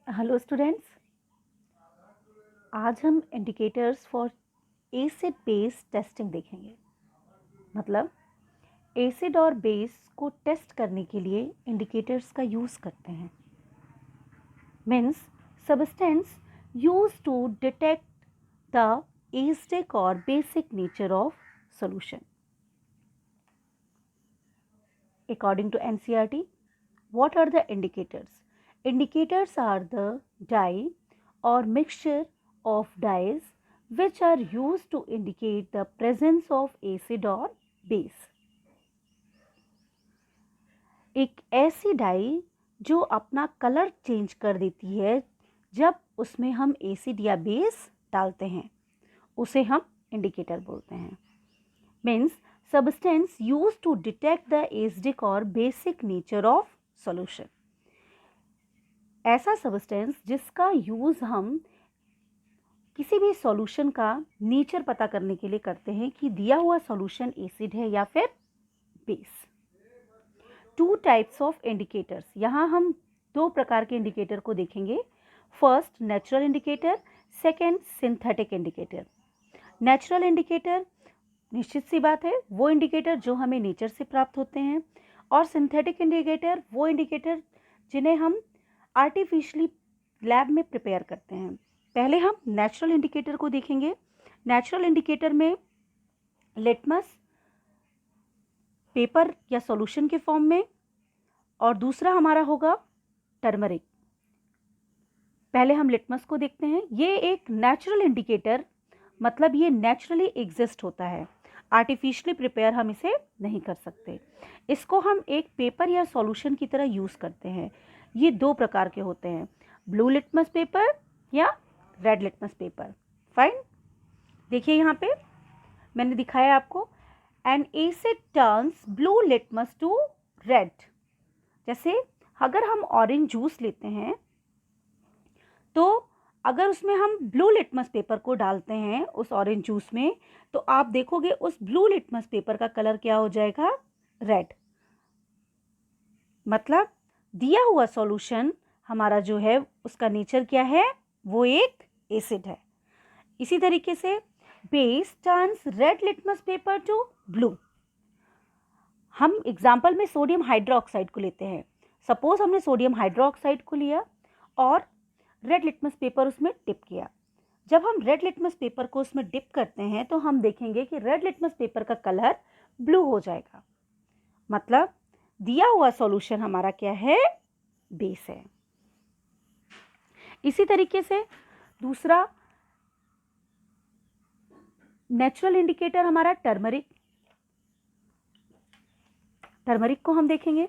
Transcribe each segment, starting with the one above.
Hello students, आज हम indicators for acid base testing देखेंगे। मतलब एसिड और बेस को टेस्ट करने के लिए इंडिकेटर्स का यूज़ करते हैं। Means substance use to detect the acidic और basic nature of solution. According to NCERT, what are the indicators? Indicators are the dye or mixture of dyes which are used to indicate the presence of acid or base. एक ऐसी die जो अपना colour change कर देती है जब उसमें हम एसिड या बेस डालते हैं, उसे हम इंडिकेटर बोलते हैं। Means substance used to detect the acidic or basic nature of solution. ऐसा सब्सटेंस जिसका यूज हम किसी भी सॉल्यूशन का नेचर पता करने के लिए करते हैं कि दिया हुआ सॉल्यूशन एसिड है या फिर base. Two types of indicators, यहाँ हम दो प्रकार के इंडिकेटर को देखेंगे। First natural indicator, second synthetic indicator. Natural indicator निश्चित सी बात है वो इंडिकेटर जो हमें नेचर से प्राप्त होते हैं, और सिंथेटिक इंडिकेटर वो इंडिकेटर जिन्हें हम आर्टिफिशियली लैब में प्रिपेयर करते हैं। पहले हम नेचुरल इंडिकेटर को देखेंगे। नेचुरल इंडिकेटर में लिटमस पेपर या सॉल्यूशन के फॉर्म में, और दूसरा हमारा होगा टर्मरिक। पहले हम लिटमस को देखते हैं। ये एक नेचुरल इंडिकेटर, मतलब ये नेचुरली एग्जिस्ट होता है, आर्टिफिशियली प्रिपेयर हम इसे नहीं कर सकते। इसको हम एक पेपर या सॉल्यूशन की तरह यूज़ करते हैं। ये दो प्रकार के होते हैं, ब्लू लिटमस पेपर या रेड लिटमस पेपर। फाइन, देखिए यहाँ पे मैंने दिखाया आपको, an acid turns blue litmus to red. जैसे अगर हम ऑरेंज जूस लेते हैं तो अगर उसमें हम ब्लू लिटमस पेपर को डालते हैं उस ऑरेंज जूस में, तो आप देखोगे उस ब्लू लिटमस पेपर का कलर क्या हो जाएगा, रेड। मतलब दिया हुआ सॉल्यूशन हमारा जो है उसका नेचर क्या है, वो एक एसिड है। इसी तरीके से base turns red litmus paper two blue. हम एग्जाम्पल में सोडियम हाइड्रोक्साइड को लेते हैं। सपोज हमने सोडियम हाइड्रोक्साइड को लिया और रेड लिटमस पेपर उसमें डिप किया। जब हम रेड लिटमस पेपर को उसमें डिप करते हैं तो हम देखेंगे कि रेड लिटमस पेपर का कलर ब्लू हो जाएगा। मतलब दिया हुआ सॉल्यूशन हमारा क्या है, बेस है। इसी तरीके से दूसरा नेचुरल इंडिकेटर हमारा टर्मरिक। टर्मरिक को हम देखेंगे।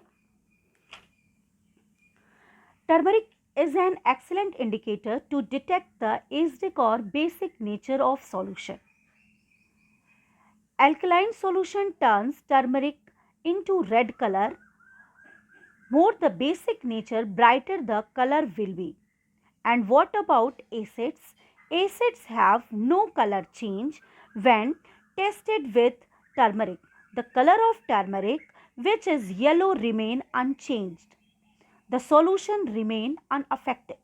Turmeric is an excellent indicator to detect the acidic or basic nature of solution. Alkaline solution turns turmeric into red color. More the basic nature, brighter the color will be. And what about acids? Acids have no color change when tested with turmeric. The color of turmeric, which is yellow, remain unchanged. The solution remain unaffected.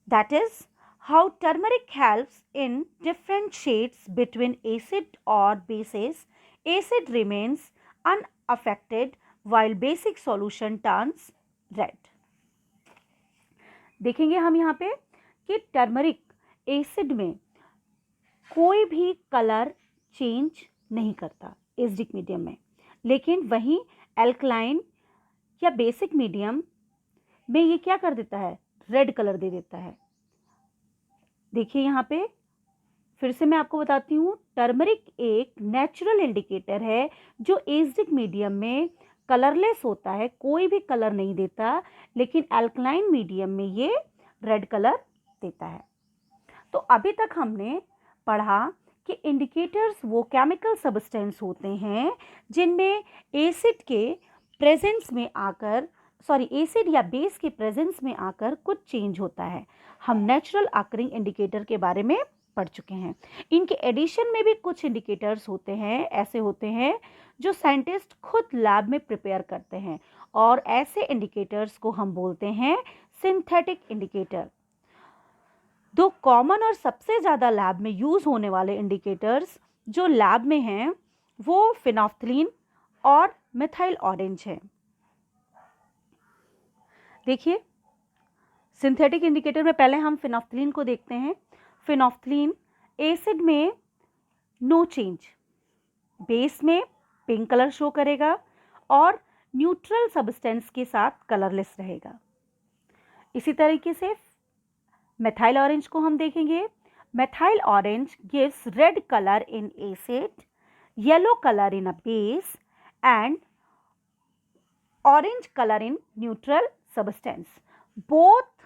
That is how turmeric helps in different shades between acid or bases. Acid remains unaffected while basic solution turns red. देखेंगे हम यहाँ पे कि turmeric acid में कोई भी colour change नहीं करता एसिडिक मीडियम में, लेकिन वहीं एल्कलाइन या बेसिक मीडियम में ये क्या कर देता है, रेड कलर दे देता है। देखिए यहाँ पे फिर से मैं आपको बताती हूँ, टर्मरिक एक नेचुरल इंडिकेटर है जो एसिडिक मीडियम में कलरलेस होता है, कोई भी कलर नहीं देता, लेकिन अल्कलाइन मीडियम में ये रेड कलर देता है। तो अभी तक हमने पढ़ा कि इंडिकेटर्स वो केमिकल सब्सटेंस होते हैं जिनमें एसिड के प्रेजेंस में आकर एसिड या बेस के प्रेजेंस में आकर कुछ चेंज होता है। हम नेचुरल अकरिंग इंडिकेटर के बारे में पढ़ चुके हैं। इनके एडिशन में भी कुछ इंडिकेटर्स होते हैं, ऐसे होते हैं जो साइंटिस्ट खुद लैब में प्रिपेयर करते हैं और ऐसे इंडिकेटर्स को हम बोलते हैं सिंथेटिक इंडिकेटर। दो कॉमन और सबसे ज़्यादा लैब में यूज़ होने वाले इंडिकेटर्स जो लैब में हैं वो फिनोफ्थलीन और मिथाइल ऑरेंज है। देखिए, सिंथेटिक इंडिकेटर में पहले हम फिनोफ्थलीन को देखते हैं। फिनोफ्थलीन एसिड में नो चेंज, बेस में पिंक कलर शो करेगा और न्यूट्रल सब्सटेंस के साथ कलरलेस रहेगा। इसी तरीके से मेथाइल ऑरेंज को हम देखेंगे। Methyl orange gives red colour in acid, yellow colour in a base and orange color in neutral substance. Both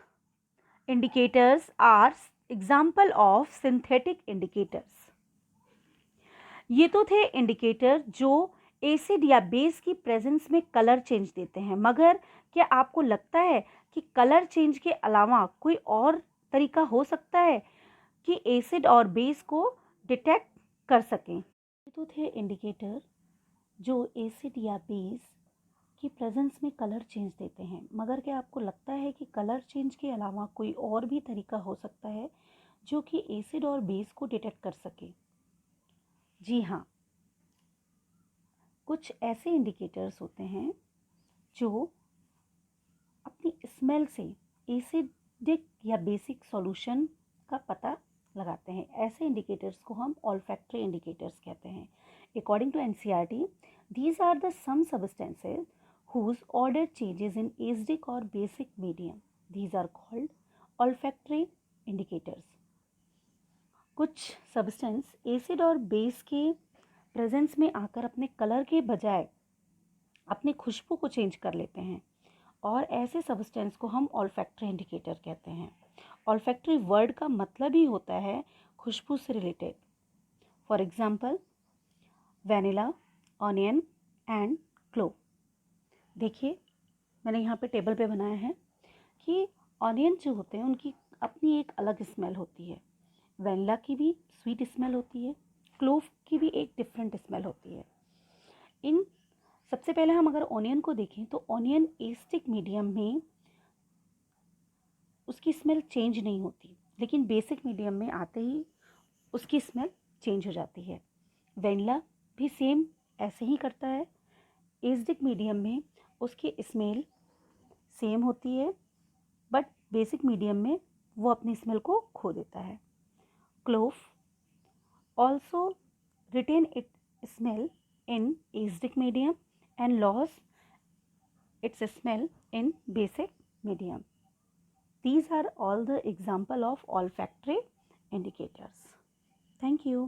indicators are example of synthetic indicators. ये तो थे इंडिकेटर जो एसिड या बेस की प्रेजेंस में कलर चेंज देते हैं, मगर क्या आपको लगता है कि कलर चेंज के अलावा कोई और तरीका हो सकता है कि एसिड और बेस को डिटेक्ट कर सकें? ये तो थे इंडिकेटर जो एसिड या बेस की प्रेजेंस में कलर चेंज देते हैं, मगर क्या आपको लगता है कि कलर चेंज के अलावा कोई और भी तरीका हो सकता है जो कि एसिड और बेस को डिटेक्ट कर सके? जी हाँ, कुछ ऐसे इंडिकेटर्स होते हैं जो अपनी स्मेल से एसिडिक या बेसिक सॉल्यूशन का पता लगाते हैं। ऐसे इंडिकेटर्स को हम ऑल्फैक्टरी इंडिकेटर्स कहते हैं। According to NCERT, these are the some substances whose odor changes in acidic or basic medium. These are called olfactory indicators. कुछ सब्सटेंस एसिड और बेस के प्रेजेंस में आकर अपने कलर के बजाय अपनी खुशबू को चेंज कर लेते हैं और ऐसे सब्सटेंस को हम ऑल्फैक्टरी इंडिकेटर कहते हैं। ऑल्फैक्टरी वर्ड का मतलब ही होता है खुशबू से related. For example, vanilla, onion and clove. देखिए, मैंने यहाँ पे टेबल पे बनाया है कि ऑनियन जो होते हैं उनकी अपनी एक अलग स्मेल होती है, वैनिला की भी स्वीट स्मेल होती है, क्लोव की भी एक डिफरेंट स्मेल होती है। इन सबसे पहले हम अगर ऑनियन को देखें तो ऑनियन एसिडिक मीडियम में उसकी स्मेल चेंज नहीं होती, लेकिन बेसिक मीडियम में आते ही उसकी स्मेल चेंज हो जाती है। वैनिला भी सेम ऐसे ही करता है, एसिडिक मीडियम में उसकी स्मेल सेम होती है, बट बेसिक मीडियम में वो अपनी स्मेल को खो देता है। Clove also retain it smell in acidic medium and loss its smell in basic medium. These are all the example of olfactory indicators. Thank you.